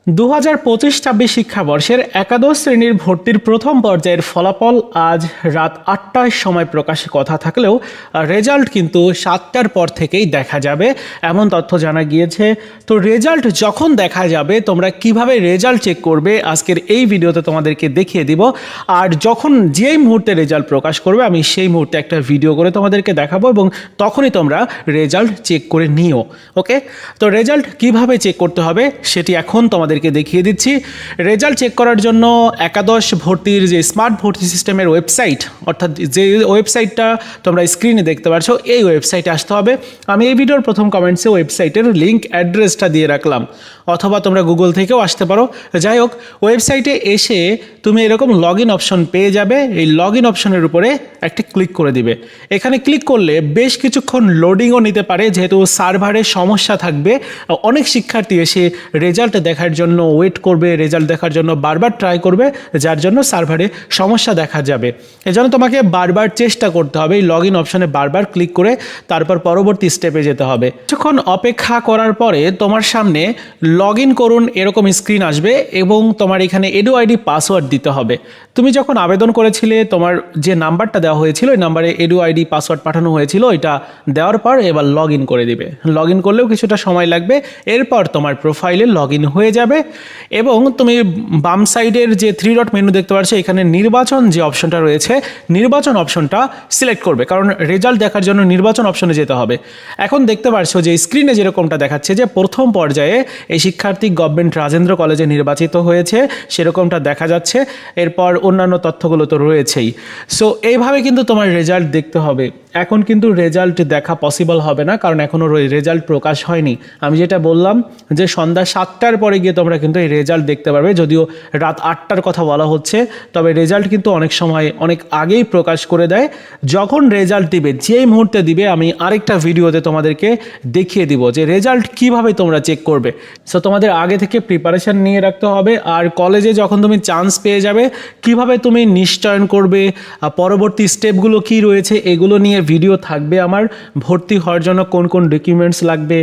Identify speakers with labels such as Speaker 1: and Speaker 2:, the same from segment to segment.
Speaker 1: 2025-26 শিক্ষাবর্ষের একাদশ শ্রেণীর ভর্তির প্রথম পর্যায়ের ফলাফল আজ রাত 8টার সময় প্রকাশের কথা থাকলেও রেজাল্ট কিন্তু 7টার পর থেকেই দেখা যাবে এমন তথ্য জানা গিয়েছে। তো রেজাল্ট যখন দেখা যাবে তোমরা কিভাবে রেজাল্ট চেক করবে আজকের এই ভিডিওতে তোমাদেরকে দেখিয়ে দিব। আর যখন যেই মুহূর্তে রেজাল্ট প্রকাশ করবে আমি সেই মুহূর্তে একটা ভিডিও করে তোমাদেরকে দেখাবো এবং তখনই তোমরা রেজাল্ট চেক করে নিও। ওকে, তো রেজাল্ট কিভাবে চেক করতে হবে সেটি এখন তোমাদেরকে দেখিয়ে দিচ্ছি। রেজাল্ট চেক করার জন্য একাদশ ভর্তির যে স্মার্ট ভর্তি সিস্টেমের ওয়েবসাইট, অর্থাৎ যে ওয়েবসাইটটা তোমরা স্ক্রিনে দেখতে পাচ্ছ, এই ওয়েবসাইটে আসতে হবে। আমি এই ভিডিওর প্রথম কমেন্টসে ওয়েবসাইটের লিঙ্ক অ্যাড্রেসটা দিয়ে রাখলাম, অথবা তোমরা গুগল থেকেও আসতে পারো। যাই হোক, ওয়েবসাইটে এসে তুমি এরকম লগ ইন অপশন পেয়ে যাবে। এই লগ ইন অপশনের উপরে একটা ক্লিক করে দিবে। এখানে ক্লিক করলে বেশ কিছুক্ষণ লোডিংও নিতে পারে, যেহেতু সার্ভারের সমস্যা থাকবে। অনেক শিক্ষার্থী এসে রেজাল্ট দেখার জন্য ওয়েট করবে, রেজাল্ট দেখার জন্য বারবার ট্রাই করবে, যার জন্য সার্ভারে সমস্যা দেখা যাবে। এজন্য তোমাকে বারবার চেষ্টা করতে হবে, এই লগ ইন অপশনে বারবার ক্লিক করে তারপর পরবর্তী স্টেপে যেতে হবে। কিছুক্ষণ অপেক্ষা করার পরে তোমার সামনে লগ ইন করুন এরকম স্ক্রিন আসবে এবং তোমার এখানে এডু আইডি পাসওয়ার্ড দিতে হবে। তুমি যখন আবেদন করেছিলে তোমার যে নাম্বারটা দেওয়া হয়েছিল ওই নাম্বারে এডু আইডি পাসওয়ার্ড পাঠানো হয়েছিল, এটা দেওয়ার পর এবার লগ ইন করে দিবে। লগ ইন করলেও কিছুটা সময় লাগবে, এরপর তোমার প্রোফাইলে লগ ইন হয়ে যাবে এবং তুমি বাম সাইডের যে 3 ডট মেনু দেখতে পাচ্ছ, এখানে নির্বাচন যে অপশনটা রয়েছে নির্বাচন অপশনটা সিলেক্ট করবে, কারণ রেজাল্ট দেখার জন্য নির্বাচন অপশনে যেতে হবে। এখন দেখতে পাচ্ছ যে স্ক্রিনে যেরকমটা দেখাচ্ছে যে প্রথম পর্যায়ে এই শিক্ষার্থী গভর্নমেন্ট রাজেন্দ্র কলেজে নির্বাচিত হয়েছে, সেরকমটা দেখা যাচ্ছে। এরপর অন্যান্য তথ্যগুলো তো রয়েছেই। সো এইভাবে কিন্তু তোমার রেজাল্ট দেখতে হবে। এখন কিন্তু রেজাল্ট দেখা পসিবল হবে না, কারণ এখনও রেজাল্ট প্রকাশ হয়নি। আমি যেটা বললাম যে সন্ধ্যা 7টার পরে গিয়ে তোমরা কিন্তু এই রেজাল্ট দেখতে পারবে। যদিও রাত 8টার কথা বলা হচ্ছে, তবে রেজাল্ট কিন্তু অনেক সময় অনেক আগেই প্রকাশ করে দেয়। যখন রেজাল্ট দিবে, যেই মুহূর্তে দিবে, আমি আরেকটা ভিডিওতে তোমাদেরকে দেখিয়ে দিব যে রেজাল্ট কিভাবে তোমরা চেক করবে। সো তোমাদের আগে থেকে প্রিপারেশান নিয়ে রাখতে হবে। আর কলেজে যখন তুমি চান্স পেয়ে যাবে, কিভাবে তুমি নিশ্চয়ন করবে, পরবর্তী স্টেপগুলো কি রয়েছে, এগুলো নিয়ে ভিডিও থাকবে আমার। ভর্তি হওয়ার জন্য কোন কোন ডকুমেন্টস লাগবে,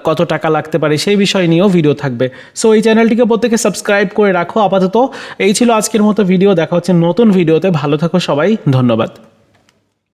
Speaker 1: কত টাকা লাগতে পারে, সেই বিষয় নিয়েও ভিডিও থাকবে। সো এই চ্যানেলটিকে প্রত্যেকে সাবস্ক্রাইব করে রাখো। আপাতত এই ছিল আজকের মতো ভিডিও। দেখা হচ্ছে নতুন ভিডিওতে। ভালো থাকো সবাই, ধন্যবাদ।